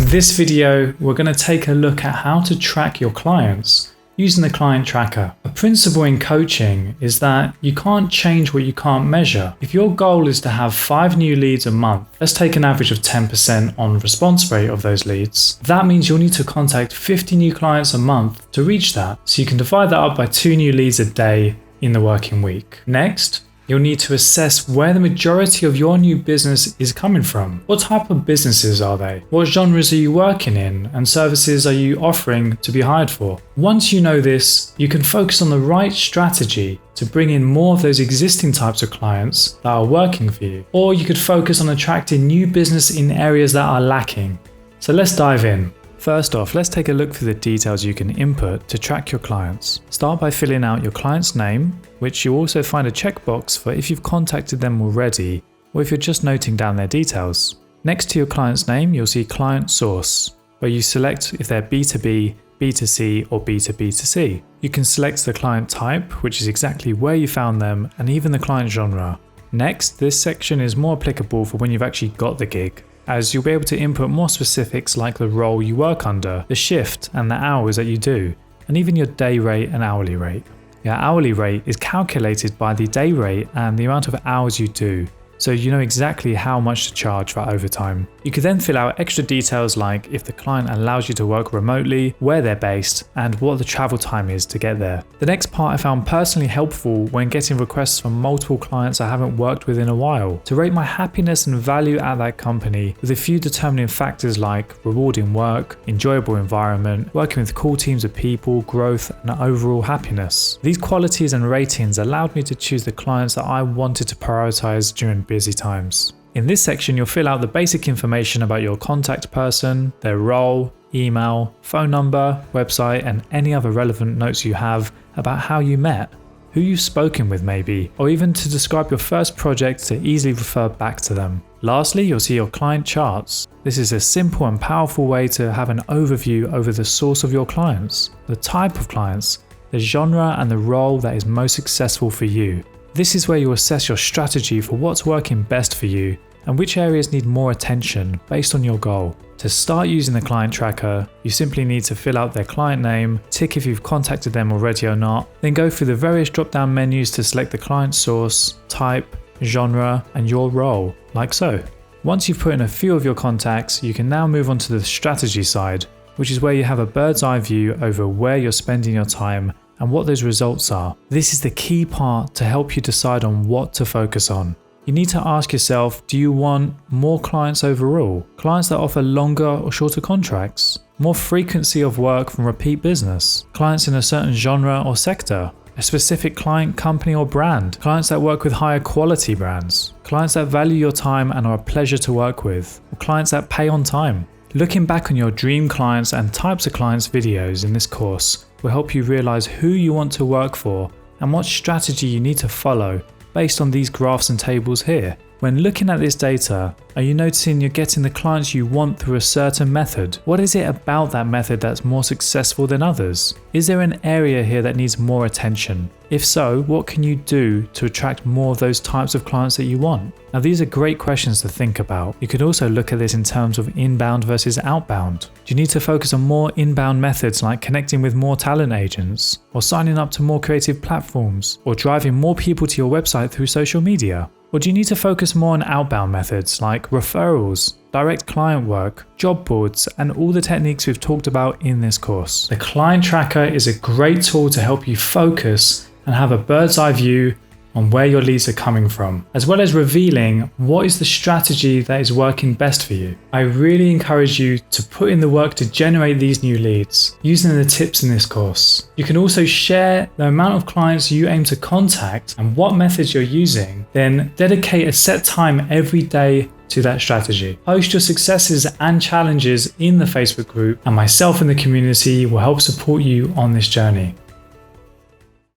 In this video, we're going to take a look at how to track your clients using the client tracker. A principle in coaching is that you can't change what you can't measure. If your goal is to have 5 new leads a month, let's take an average of 10% on response rate of those leads. That means you'll need to contact 50 new clients a month to reach that. So you can divide that up by 2 new leads a day in the working week. Next, you'll need to assess where the majority of your new business is coming from. What type of businesses are they? What genres are you working in and services are you offering to be hired for? Once you know this, you can focus on the right strategy to bring in more of those existing types of clients that are working for you. Or you could focus on attracting new business in areas that are lacking. So let's dive in. First off, let's take a look through the details you can input to track your clients. Start by filling out your client's name, which you'll also find a checkbox for if you've contacted them already or if you're just noting down their details. Next to your client's name, you'll see client source, where you select if they're B2B, B2C or B2B2C. You can select the client type, which is exactly where you found them, and even the client genre. Next, this section is more applicable for when you've actually got the gig, as you'll be able to input more specifics like the role you work under, the shift and the hours that you do, and even your day rate and hourly rate. Your hourly rate is calculated by the day rate and the amount of hours you do, so you know exactly how much to charge for overtime. You could then fill out extra details like if the client allows you to work remotely, where they're based, and what the travel time is to get there. The next part I found personally helpful when getting requests from multiple clients I haven't worked with in a while, to rate my happiness and value at that company with a few determining factors like rewarding work, enjoyable environment, working with cool teams of people, growth, and overall happiness. These qualities and ratings allowed me to choose the clients that I wanted to prioritize during busy times. In this section, you'll fill out the basic information about your contact person, their role, email, phone number, website, and any other relevant notes you have about how you met, who you've spoken with maybe, or even to describe your first project to easily refer back to them. Lastly, you'll see your client charts. This is a simple and powerful way to have an overview over the source of your clients, the type of clients, the genre, and the role that is most successful for you. This is where you assess your strategy for what's working best for you and which areas need more attention based on your goal. To start using the client tracker, you simply need to fill out their client name, tick if you've contacted them already or not, then go through the various drop-down menus to select the client source, type, genre, and your role, like so. Once you've put in a few of your contacts, you can now move on to the strategy side, which is where you have a bird's eye view over where you're spending your time and what those results are. This is the key part to help you decide on what to focus on. You need to ask yourself, do you want more clients overall? Clients that offer longer or shorter contracts? More frequency of work from repeat business? Clients in a certain genre or sector? A specific client, company or brand? Clients that work with higher quality brands? Clients that value your time and are a pleasure to work with? Or clients that pay on time? Looking back on your dream clients and types of clients videos in this course will help you realize who you want to work for and what strategy you need to follow based on these graphs and tables here. When looking at this data, are you noticing you're getting the clients you want through a certain method? What is it about that method that's more successful than others? Is there an area here that needs more attention? If so, what can you do to attract more of those types of clients that you want? Now, these are great questions to think about. You could also look at this in terms of inbound versus outbound. Do you need to focus on more inbound methods like connecting with more talent agents, or signing up to more creative platforms, or driving more people to your website through social media? Or do you need to focus more on outbound methods like referrals, direct client work, job boards, and all the techniques we've talked about in this course? The client tracker is a great tool to help you focus and have a bird's eye view on where your leads are coming from, as well as revealing what is the strategy that is working best for you. I really encourage you to put in the work to generate these new leads using the tips in this course. You can also share the amount of clients you aim to contact and what methods you're using, then dedicate a set time every day to that strategy. Post your successes and challenges in the Facebook group, and myself in the community will help support you on this journey.